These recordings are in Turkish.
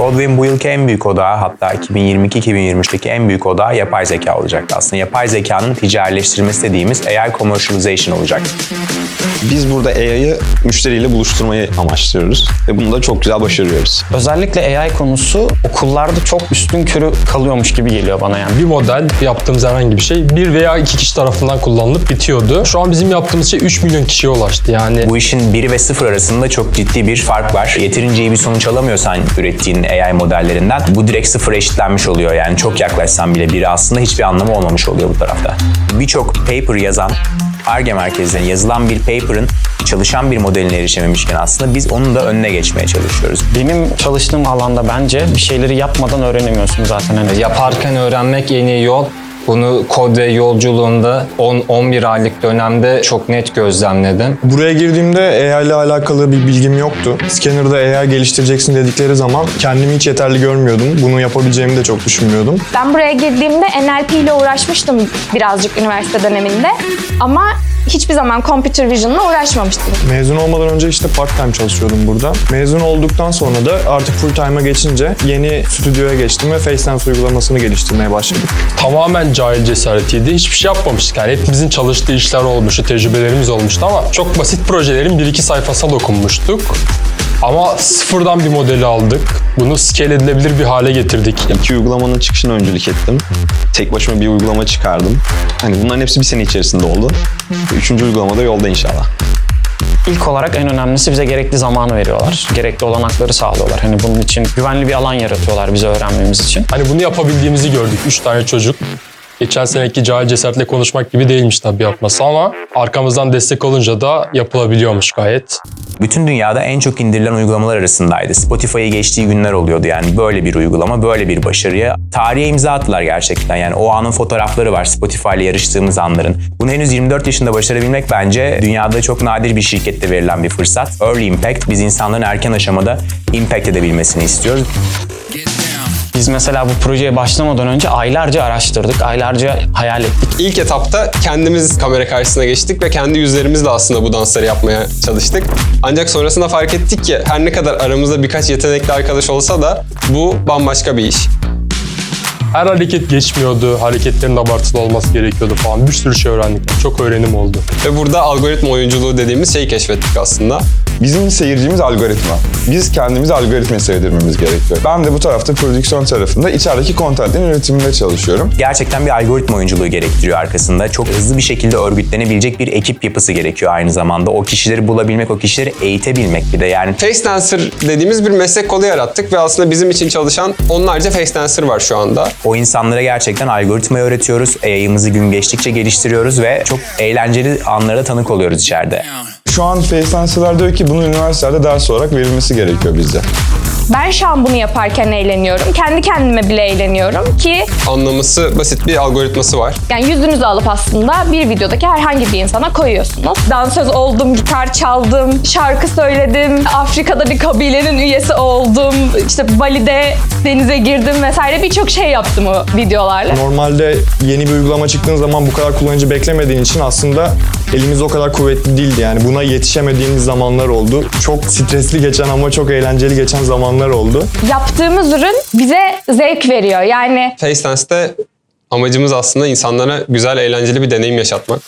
Codewin bu yılki en büyük odağı, hatta 2022-2023'teki en büyük odağı yapay zeka olacaktı aslında. Yapay zekanın ticarileştirilmesi dediğimiz AI commercialization olacaktı. Biz burada AI'yı müşteriyle buluşturmayı amaçlıyoruz ve bunu da çok güzel başarıyoruz. Özellikle AI konusu okullarda çok üstün körü kalıyormuş gibi geliyor bana yani. Bir model, yaptığımız herhangi bir şey bir veya iki kişi tarafından kullanılıp bitiyordu. Şu an bizim yaptığımız şey 3 milyon kişiye ulaştı yani. Bu işin 1 ve 0 arasında çok ciddi bir fark var. Yeterince iyi bir sonuç alamıyorsan ürettiğin AI modellerinden bu direkt sıfıra eşitlenmiş oluyor. Yani çok yaklaşsan bile biri aslında hiçbir anlamı olmamış oluyor bu tarafta. Birçok paper yazan, Ar-Ge merkezlerine yazılan bir paper'ın çalışan bir modeline erişememişken aslında biz onun da önüne geçmeye çalışıyoruz. Benim çalıştığım alanda bence bir şeyleri yapmadan öğrenemiyorsun zaten. Hani Yaparken öğrenmek en iyi yol. Bunu Codeway yolculuğunda 10-11 aylık dönemde çok net gözlemledim. Buraya girdiğimde AI ile alakalı bir bilgim yoktu. Scanner'da AI geliştireceksin dedikleri zaman kendimi hiç yeterli görmüyordum. Bunu yapabileceğimi de çok düşünmüyordum. Ben buraya girdiğimde NLP ile uğraşmıştım birazcık üniversite döneminde. Ama hiçbir zaman computer vision'la uğraşmamıştım. Mezun olmadan önce işte part-time çalışıyordum burada. Mezun olduktan sonra da artık full-time'a geçince yeni stüdyoya geçtim ve FaceTime uygulamasını geliştirmeye başladık. Tamamen cahil cesaretiydi. Hiçbir şey yapmamıştık. Yani hepimizin çalıştığı işler olmuştu, tecrübelerimiz olmuştu ama çok basit projelerin 1-2 sayfasına dokunmuştuk. Ama sıfırdan bir modeli aldık. Bunu scale edilebilir bir hale getirdik. 2 uygulamanın çıkışına öncülük ettim. Tek başıma bir uygulama çıkardım. Hani bunların hepsi bir sene içerisinde oldu. 3. uygulama da yolda inşallah. İlk olarak en önemlisi bize gerekli zamanı veriyorlar. Gerekli olanakları sağlıyorlar. Hani bunun için güvenli bir alan yaratıyorlar bize öğrenmemiz için. Hani bunu yapabildiğimizi gördük. 3 tane çocuk. Geçen seneki cahil cesaretle konuşmak gibi değilmiş tabii yapması ama arkamızdan destek olunca da yapılabiliyormuş gayet. Bütün dünyada en çok indirilen uygulamalar arasındaydı. Spotify'ı geçtiği günler oluyordu yani böyle bir uygulama, böyle bir başarıya. Tarihe imza attılar gerçekten yani o anın fotoğrafları var Spotify ile yarıştığımız anların. Bunu henüz 24 yaşında başarabilmek bence dünyada çok nadir bir şirkette verilen bir fırsat. Early Impact, biz insanların erken aşamada impact edebilmesini istiyoruz. Biz mesela bu projeye başlamadan önce aylarca araştırdık, aylarca hayal ettik. İlk etapta kendimiz kamera karşısına geçtik ve kendi yüzlerimizle aslında bu dansları yapmaya çalıştık. Ancak sonrasında fark ettik ki her ne kadar aramızda birkaç yetenekli arkadaş olsa da bu bambaşka bir iş. Her hareket geçmiyordu, hareketlerin abartılı olması gerekiyordu falan. Bir sürü şey öğrendik. Çok öğrenim oldu. Ve burada algoritma oyunculuğu dediğimiz şeyi keşfettik aslında. Bizim seyircimiz algoritma. Biz kendimizi algoritmaya sevdirmemiz gerekiyor. Ben de bu tarafta prodüksiyon tarafında içerideki content'in üretiminde çalışıyorum. Gerçekten bir algoritma oyunculuğu gerektiriyor arkasında. Çok hızlı bir şekilde örgütlenebilecek bir ekip yapısı gerekiyor aynı zamanda. O kişileri bulabilmek, o kişileri eğitebilmek bir de yani. Face Dancer dediğimiz bir meslek kolu yarattık ve aslında bizim için çalışan onlarca Face Dancer var şu anda. O insanlara gerçekten algoritmayı öğretiyoruz. AI'ımızı gün geçtikçe geliştiriyoruz ve çok eğlenceli anlara tanık oluyoruz içeride. Şu an FaceTime'lar diyor ki bunun üniversitelerde ders olarak verilmesi gerekiyor bizde. Ben şu an bunu yaparken eğleniyorum. Kendi kendime bile eğleniyorum ki Anlaması basit bir algoritması var. yani yüzünüzü alıp aslında bir videodaki herhangi bir insana koyuyorsunuz. Dansöz oldum, gitar çaldım, şarkı söyledim, Afrika'da bir kabilenin üyesi oldum, işte Bali'de denize girdim vesaire birçok şey yaptım o videolarla. Normalde yeni bir uygulama çıktığın zaman bu kadar kullanıcı beklemediğin için aslında elimiz o kadar kuvvetli değildi. Yani buna yetişemediğimiz zamanlar oldu. Çok stresli geçen ama çok eğlenceli geçen zamanlar oldu. Yaptığımız ürün bize zevk veriyor. Yani Face Dance'de amacımız aslında insanlara güzel, eğlenceli bir deneyim yaşatmak.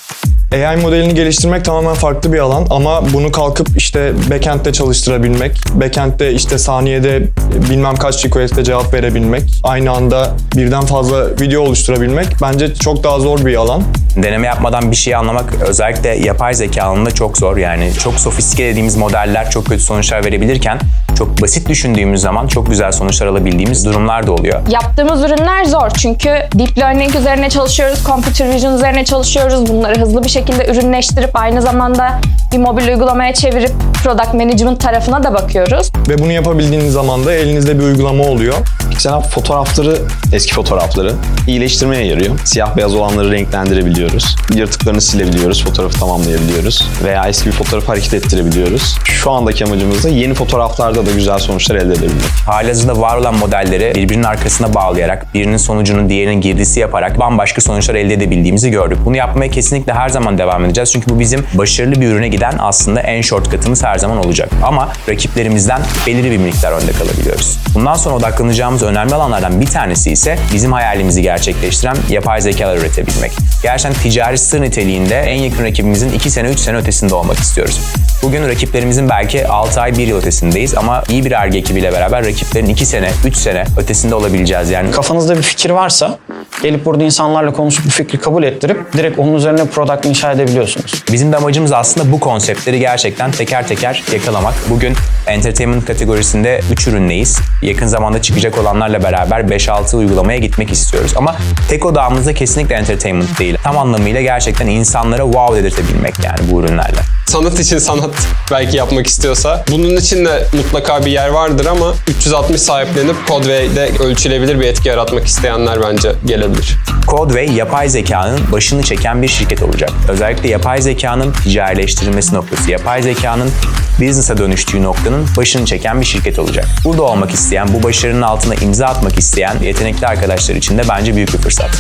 AI modelini geliştirmek tamamen farklı bir alan ama bunu kalkıp işte backend'de çalıştırabilmek, backend'de işte saniyede bilmem kaç request'e cevap verebilmek, aynı anda birden fazla video oluşturabilmek bence çok daha zor bir alan. Deneme yapmadan bir şeyi anlamak özellikle yapay zeka alanında çok zor yani. Çok sofistike dediğimiz modeller çok kötü sonuçlar verebilirken çok basit düşündüğümüz zaman çok güzel sonuçlar alabildiğimiz durumlar da oluyor. yaptığımız ürünler zor çünkü deep learning üzerine çalışıyoruz, computer vision üzerine çalışıyoruz. Bunları hızlı bir şekilde ürünleştirip aynı zamanda bir mobil uygulamaya çevirip product management tarafına da bakıyoruz. Ve bunu yapabildiğiniz zaman da elinizde bir uygulama oluyor. Piksel fotoğrafları, eski fotoğrafları iyileştirmeye yarıyor. Siyah beyaz olanları renklendirebiliyoruz. Yırtıklarını silebiliyoruz, fotoğrafı tamamlayabiliyoruz. Veya eski bir fotoğrafı hareket ettirebiliyoruz. Şu andaki amacımız da yeni fotoğraflarda da güzel sonuçlar elde edebilmek. Halihazırda var olan modelleri birbirinin arkasına bağlayarak, birinin sonucunu diğerinin girdisi yaparak bambaşka sonuçlar elde edebildiğimizi gördük. Bunu yapmaya kesinlikle her zaman devam edeceğiz. Çünkü bu bizim başarılı bir ürüne giden aslında en shortcut'ımız her zaman olacak. Ama rakiplerimizden belirli bir miktar önde kalabiliyoruz. Bundan sonra odaklanacağımız önemli alanlardan bir tanesi ise bizim hayalimizi gerçekleştiren yapay zekalar üretebilmek. Gerçekten ticari sır niteliğinde en yakın rakibimizin 2 sene 3 sene ötesinde olmak istiyoruz. Bugün rakiplerimizin belki 6 ay 1 yıl ötesindeyiz ama iyi bir Ar-Ge ekibiyle beraber rakiplerin 2 sene 3 sene ötesinde olabileceğiz. Yani Kafanızda bir fikir varsa gelip burada insanlarla konuşup bu fikri kabul ettirip direkt onun üzerine product inşa edebiliyorsunuz. bizim de amacımız aslında bu konseptleri gerçekten teker teker yakalamak. Bugün entertainment kategorisinde 3 üründeyiz. Yakın zamanda çıkacak olanlarla beraber 5-6 uygulamaya gitmek istiyoruz. Ama tek odağımız da kesinlikle entertainment değil. Tam anlamıyla gerçekten insanlara wow dedirtebilmek yani bu ürünlerle. Sanat için sanat belki yapmak istiyorsa bunun için de mutlaka bir yer vardır ama 360 sahiplenip Codeway'de ölçülebilir bir etki yaratmak isteyenler bence gelebilir. Codeway, yapay zekanın başını çeken bir şirket olacak. Özellikle yapay zekanın ticarileştirilmesi noktası, yapay zekanın business'a dönüştüğü noktanın başını çeken bir şirket olacak. Burada olmak isteyen, bu başarının altına imza atmak isteyen yetenekli arkadaşlar için de bence büyük bir fırsat.